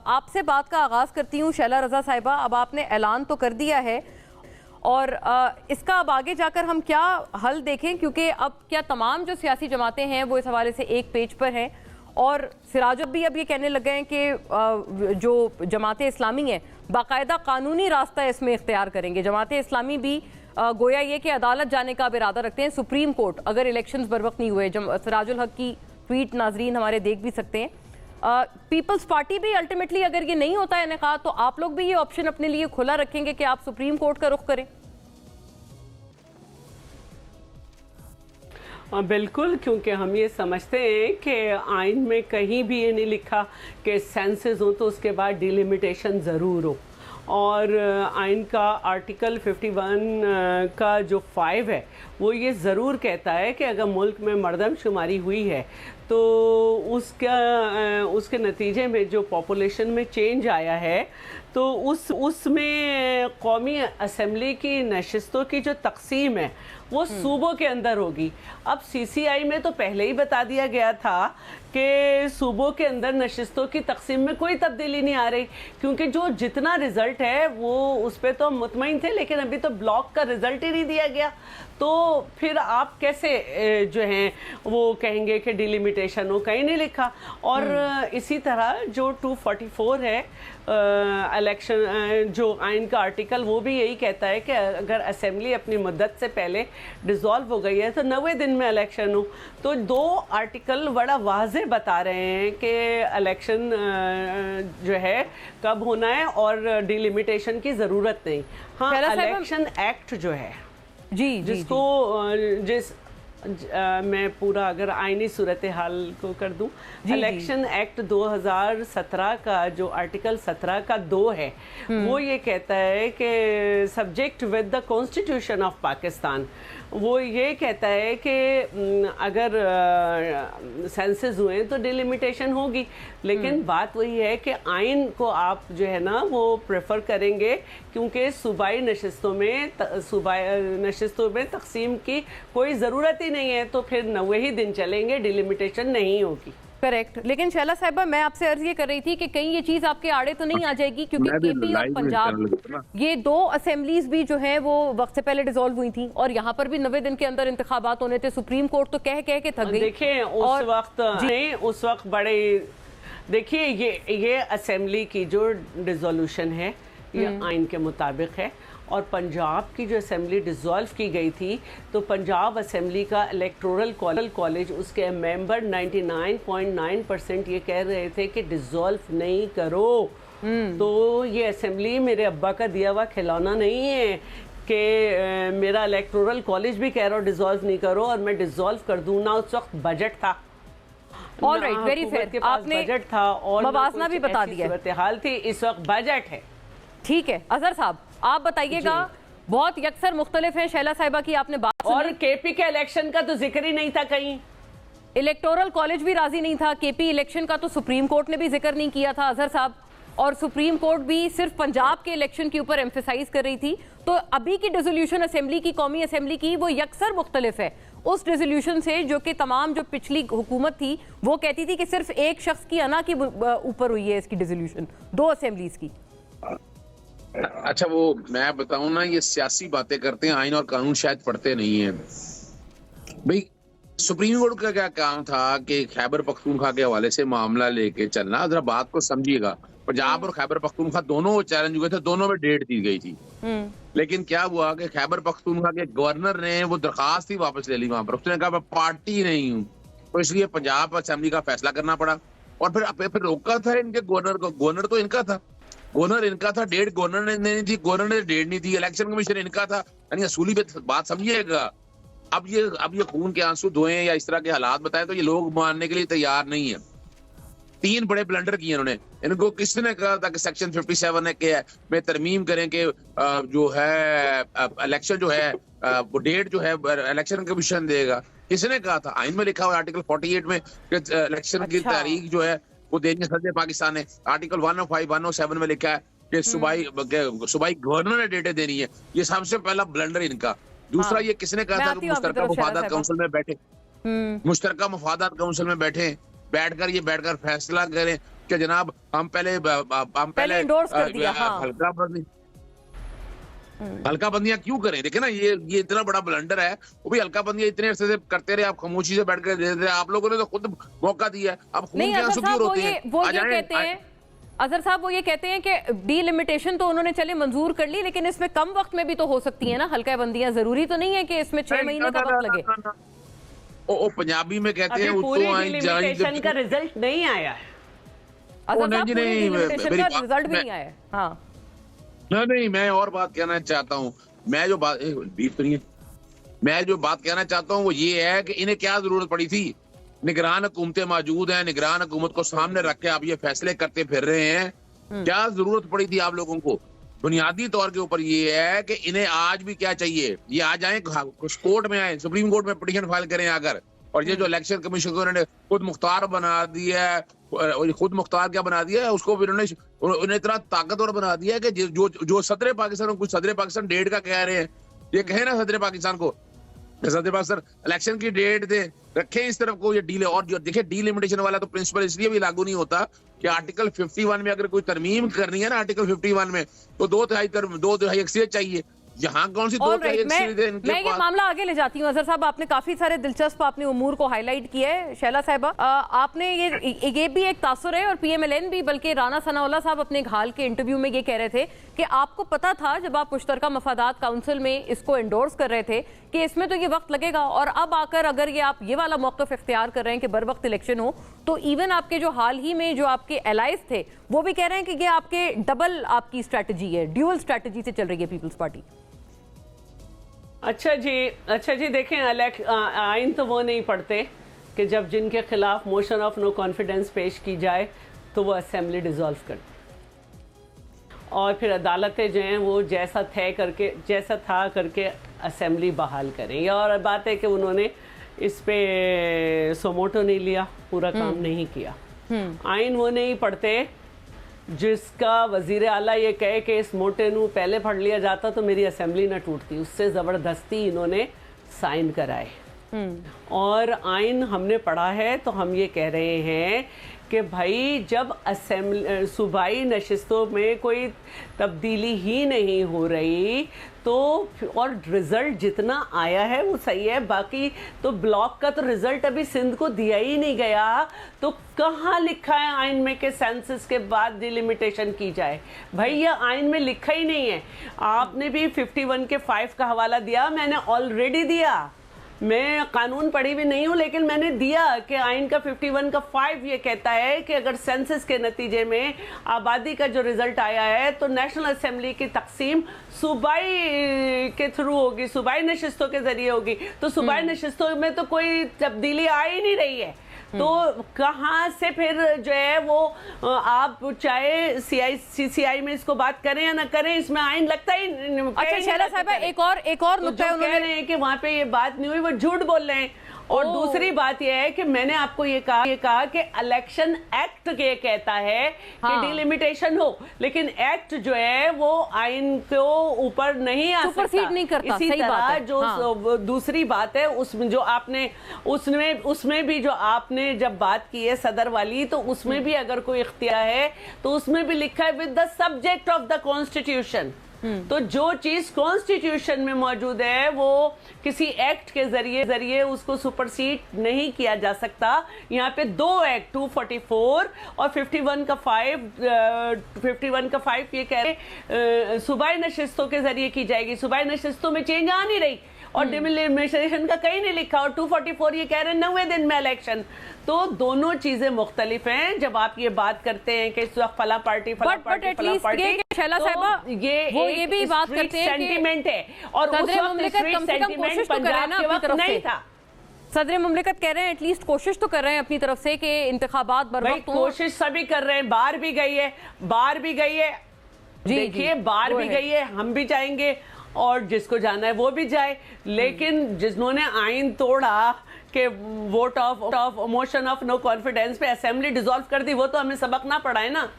आपसे बात का आगाज़ करती हूँ शैला रज़ा साहिबा। अब आपने ऐलान तो कर दिया है और इसका अब आगे जाकर हम क्या हल देखें, क्योंकि अब क्या तमाम जो सियासी जमातें हैं वो इस हवाले से एक पेज पर हैं और सिराज भी अब ये कहने लग गए हैं कि जो जमात इस्लामी है बाकायदा कानूनी रास्ता इसमें इख्तियार करेंगे। जमात इस्लामी भी गोया ये कि अदालत जाने का अब इरादा रखते हैं, सुप्रीम कोर्ट, अगर इलेक्शंस बर वक्त नहीं हुए। सिराजुल हक की ट्वीट नाजरीन हमारे देख भी सकते हैं। पीपल्स पार्टी भी अल्टीमेटली अगर ये नहीं होता है इनेकाद, तो आप लोग भी ये ऑप्शन अपने लिए खुला रखेंगे कि आप सुप्रीम कोर्ट का रुख करें? बिल्कुल, क्योंकि हम ये समझते हैं कि आइन में कहीं भी ये नहीं लिखा कि सेंसेस हो तो उसके बाद डिलिमिटेशन ज़रूर हो। और आइन का आर्टिकल 51 का जो 5 है वो ये ज़रूर कहता है कि अगर मुल्क में मरदमशुमारी हुई है तो उसके नतीजे में जो पॉपुलेशन में चेंज आया है तो उसमें कौमी असम्बली की नशिस्तों की जो तकसीम है वो सूबों के अंदर होगी। अब सीसीआई में तो पहले ही बता दिया गया था कि सूबों के अंदर नशिस्तों की तकसीम में कोई तब्दीली नहीं आ रही, क्योंकि जो जितना रिजल्ट है वो उस पर तो हम मुतमईन थे, लेकिन अभी तो ब्लॉक का रिजल्ट ही नहीं दिया गया। तो फिर आप कैसे जो हैं वो कहेंगे कि डिलिमिटेशन हो, कहीं नहीं लिखा। और इसी तरह जो 244 है इलेक्शन जो आइन का आर्टिकल, वो भी यही कहता है कि अगर असेंबली अपनी मुद्दत से पहले डिसॉल्व हो गई है तो 90 दिन में इलेक्शन हो। तो दो आर्टिकल बड़ा वाज़े बता रहे हैं कि इलेक्शन जो है कब होना है और डिलिमिटेशन की ज़रूरत नहीं। हाँ, इलेक्शन एक्ट जो है जिसको मैं पूरा अगर आईनी सूरत हाल को कर दूं, इलेक्शन एक्ट 2017 का जो आर्टिकल 17 का 2 है वो ये कहता है कि subject with the constitution of Pakistan, वो ये कहता है कि अगर सेंसेस हुए तो डिलिमिटेशन होगी, लेकिन बात वही है कि आइन को आप जो है ना वो प्रेफर करेंगे, क्योंकि सूबाई नशिस्तों में तकसीम की कोई ज़रूरत ही नहीं है, तो फिर 90 ही दिन चलेंगे, डिलिमिटेशन नहीं होगी। करेक्ट। लेकिन शैला साहिबा, मैं आपसे अर्ज ये कर रही थी कि कहीं ये चीज आपके आड़े तो नहीं आ जाएगी, क्योंकि केपी और पंजाब ये दो असेंबलीज भी जो है वो वक्त से पहले डिसॉल्व हुई थी और यहाँ पर भी 90 दिन के अंदर इंतखाबात होने थे। सुप्रीम कोर्ट तो कह के थक गई। देखिए उस वक्त बड़े देखिए ये असेंबली की जो डिसोल्यूशन है ये आइन के मुताबिक है, और पंजाब की जो असेंबली डिसॉल्व की गई थी तो पंजाब असेंबली का इलेक्टोरल कॉलेज उसके मेंबर 99.9% ये कह रहे थे कि डिसॉल्व नहीं करो। तो ये असेंबली मेरे अब्बा का दिया हुआ खिलौना नहीं है कि मेरा इलेक्टोरल कॉलेज भी कह रहा हो डिसॉल्व नहीं करो और मैं डिसॉल्व कर दूं ना। उस वक्त बजट था, ऑलराइट, वेरी फेयर, आपने बजट था और मवाजना भी बता दिया, सूरत हाल थी, इस वक्त बजट है। ठीक है अजहर साहब, आप बताइएगा। बहुत यकसर मुख्तलिफ है शैला साहिबा की आपने बात, और केपी के इलेक्शन का तो जिक्र ही नहीं था, कहीं इलेक्टोरल कॉलेज भी राजी नहीं था। केपी इलेक्शन का तो सुप्रीम कोर्ट ने भी जिक्र नहीं किया था अजहर साहब, और सुप्रीम कोर्ट भी सिर्फ पंजाब के इलेक्शन के ऊपर एम्फेसाइज कर रही थी। तो अभी की डिसोल्यूशन असेंबली की, कौमी असेंबली की, वो यकसर मुख्तलिफ है उस डिसोल्यूशन से जो कि तमाम जो पिछली हुकूमत थी वो कहती थी कि सिर्फ एक शख्स की अना की ऊपर हुई है इसकी डिसोल्यूशन, दो असेंबलीज की। अच्छा, वो मैं बताऊं ना, ये सियासी बातें करते हैं, आइन और कानून शायद पढ़ते नहीं है। भाई सुप्रीम कोर्ट का क्या काम था कि खैबर पख्तूनख्वा के हवाले से मामला लेके चलना। जरा बात को समझिएगा, पंजाब और खैबर पख्तूनख्वा दोनों चैलेंज हुए थे, दोनों में डेट दी गई थी, लेकिन क्या हुआ कि खैबर पख्तूनख्वा के गवर्नर ने वो दरखास्त ही वापस ले ली। वहां पर उसने कहा मैं पार्टी नहीं हूँ, तो इसलिए पंजाब असेंबली का फैसला करना पड़ा। और फिर रोका था इनके गवर्नर को, गवर्नर तो इनका था, डेट गवर्नर ने नहीं थी, गवर्नर ने डेट नहीं थी, इलेक्शन कमीशन इनका था। यानी असूली बात समझिएगा। अब ये खून के आंसू धोए या इस तरह के हालात बताएं तो ये लोग मानने के लिए तैयार नहीं है। 3 बड़े ब्लंडर किए इन्होंने। इनको किसने कहा था कि सेक्शन 57 ने क्या में तरमीम करें कि जो है इलेक्शन जो है वो डेट जो है इलेक्शन कमीशन देगा? किसने कहा था? आइन में लिखा हुआ आर्टिकल 48 में इलेक्शन की तारीख जो है वो देनी है सदर पाकिस्तान ने। आर्टिकल 105, 107 में लिखा है कि सूबाई गवर्नर ने डेटें देनी है। ये सबसे पहला ब्लंडर इनका। दूसरा, ये किसने कहा था कि मुश्तरका मफादात काउंसिल में बैठे, मुश्तरका मफादात काउंसिल में बैठकर फैसला करें। कि जनाब हम पहले endorse कर दिया, हाँ। हल्का बंदियां क्यों करें? देखिए ना, ये इतना बड़ा ब्लंडर है। वो भी हल्का बंदियां इतने अरसे से करते रहे, आप खामोशी से बैठ कर दे रहे। आप लोगों ने तो खुद मौका दिया है, अब खून नहीं के अजहर आंसू क्यों साहब रोते हैं? वो ये कहते हैं, अजहर साहब वो ये कहते हैं कि डीलिमिटेशन तो उन्होंने चले मंजूर कर ली, लेकिन इसमें कम वक्त में भी तो हो सकती है ना हल्का बंदियां, जरूरी तो नहीं है कि इसमें 6 महीने का वक्त लगे। ओ पंजाबी में कहते हैं अभी पूरी डिलिमिटेशन का रिजल्ट नहीं आया है। अजहर साहब नहीं, पूरी नहीं, डिलिमिटेशन मेरी का बात- रिजल्ट भी मैं- नहीं आया है। हाँ नहीं, मैं और बात कहना चाहता हूँ। मैं जो बात बीफ सुनिए, मैं जो बात कहना चाहता हूँ वो ये है कि इन्हें क्या जरूरत पड़ी थी? निगरान हुकूमतें मौजूद हैं, निगरान हुकूमत को सामने रख के आप ये फैसले करते फिर रहे हैं। क्या जरूरत पड़ी थी आप लोगों को? बुनियादी तौर के ऊपर ये है कि इन्हें आज भी क्या चाहिए, ये आ जाए कोर्ट में आए, सुप्रीम कोर्ट में पिटीशन फाइल करें आकर। और ये जो इलेक्शन कमीशन ने खुद मुख्तार बना दिया है, खुद मुख्तार क्या बना दिया है उसको भी उन्हें इतना ताकतवर बना दिया है कि जो सदर पाकिस्तान, कुछ सदर पाकिस्तान डेट का कह रहे हैं, ये कहे ना सदर पाकिस्तान को, सदर पाकिस्तान इलेक्शन की डेट दे रखे इस तरफ को, ये डील। और जो देखिए डीलिमिटेशन वाला तो प्रिंसिपल इसलिए भी लागू नहीं होता कि आर्टिकल 51 में अगर कोई तरमीम करनी है ना, आर्टिकल 51 में, तो 2/3 अक्सरियत चाहिए। यहाँ कौन सी 2/3 अक्सरियत है इनके मैं ये पास? मामला आगे ले जाती हूँ। अजहर साहब आपने काफी सारे दिलचस्प आपने उमूर को हाईलाइट किया है। शैला साहिबा आपने ये भी एक तासुर है, और PMLN भी, बल्कि राना सनाउल्लाह साहब अपने हाल के इंटरव्यू में ये कह रहे थे कि आपको पता था जब आप मुश्तरका मफादात काउंसिल में इसको एंडोर्स कर रहे थे कि इसमें तो ये वक्त लगेगा, और अब आकर अगर ये आप ये वाला मौक़िफ़ इख्तियार कर रहे हैं कि बर वक्त इलेक्शन हो, तो इवन आपके जो हाल ही में जो आपके एलाइज थे वो भी कह रहे हैं कि ये आपके डबल आपकी स्ट्रैटेजी है, ड्यूअल स्ट्रैटेजी से चल रही है पीपल्स पार्टी। अच्छा जी देखें, आइन तो वो नहीं पढ़ते कि जब जिनके खिलाफ मोशन ऑफ नो कॉन्फिडेंस पेश की जाए तो वो असेंबली डिसॉल्व कर दें, और फिर अदालतें जो हैं वो जैसा था करके असेंबली बहाल करें। या और बात है कि उन्होंने इस पे सोमोटो नहीं लिया, पूरा काम नहीं किया। आइन वो नहीं पढ़ते जिसका वजीर आला ये कहे कि इस मोटे नू पहले पढ़ लिया जाता तो मेरी असेंबली ना टूटती, उससे ज़बरदस्ती इन्होंने साइन कराए। और आइन हमने पढ़ा है तो हम ये कह रहे हैं कि भाई जब असेंबली सूबाई नशिस्तों में कोई तब्दीली ही नहीं हो रही तो, और रिज़ल्ट जितना आया है वो सही है, बाकी तो ब्लॉक का तो रिज़ल्ट अभी सिंध को दिया ही नहीं गया, तो कहाँ लिखा है आइन में कि सेंसस के बाद डिलिमिटेशन की जाए? भाई ये आइन में लिखा ही नहीं है। आपने भी 51 के 5 का हवाला दिया, मैंने ऑलरेडी दिया। मैं कानून पढ़ी भी नहीं हूँ, लेकिन मैंने दिया कि आइन का 51 का 5 ये कहता है कि अगर सेंसस के नतीजे में आबादी का जो रिजल्ट आया है तो नेशनल असेंबली की तकसीम सूबाई के थ्रू होगी, सूबाई नशिस्तों के जरिए होगी। तो सूबाई नशिस्तों में तो कोई तब्दीली आ ही नहीं रही है, तो कहाँ से फिर जो है वो आप चाहे CCI में इसको बात करें या ना करें, इसमें आइन लगता ही। अच्छा शैला साहिबा, एक और नुक्ता है, कह रहे हैं कि वहाँ पे ये बात नहीं हुई, वो झूठ बोल रहे हैं। और दूसरी बात यह है कि मैंने आपको ये कहा कि इलेक्शन एक्ट ये कहता है कि डिलिमिटेशन हो, लेकिन एक्ट जो है वो आइन को ऊपर नहीं आ सकता, सुपरसीड नहीं करता। इसी सही तरह बात है। जो दूसरी बात है उसमें जो आपने उसमें भी जो आपने जब बात की है सदर वाली, तो उसमें भी अगर कोई इख्तियार है तो उसमें भी लिखा है with the subject of the constitution. तो जो चीज कॉन्स्टिट्यूशन में मौजूद है वो किसी एक्ट के जरिए उसको सुपरसीड नहीं किया जा सकता। यहाँ पे 2 एक्ट 244 और 51 का 5 ये कह रहे सूबाई नशिस्तों के जरिए की जाएगी। सूबाई नशिस्तों में चेंज आ नहीं रही और डिलिमिटेशन का कहीं नहीं लिखा, और 244 ये कह रहे हैं 90 दिन में इलेक्शन। तो दोनों चीजें मुख्तलिफ हैं। जब आप ये बात करते हैं कि इस वक्त फला पार्टी शैला साहिबा ये भी बात करते हैं सेंटीमेंट है, और उस वक्त सेंटीमेंट पंजाब के वक्त नहीं था। सदर मुमलिकत कह रहे हैं एटलीस्ट कोशिश तो कर रहे हैं अपनी तरफ से कि इंतखाबात बरवक्त हों। कोशिश सभी कर रहे हैं, बाहर भी गई है देखिए बाहर भी गई है, हम भी जाएंगे और जिसको जाना है वो भी जाए। लेकिन जिन्होंने आइन तोड़ा कि vote of motion of no confidence पे असेंबली डिसॉल्व कर दी, वो तो हमें सबक ना पढ़ाए ना।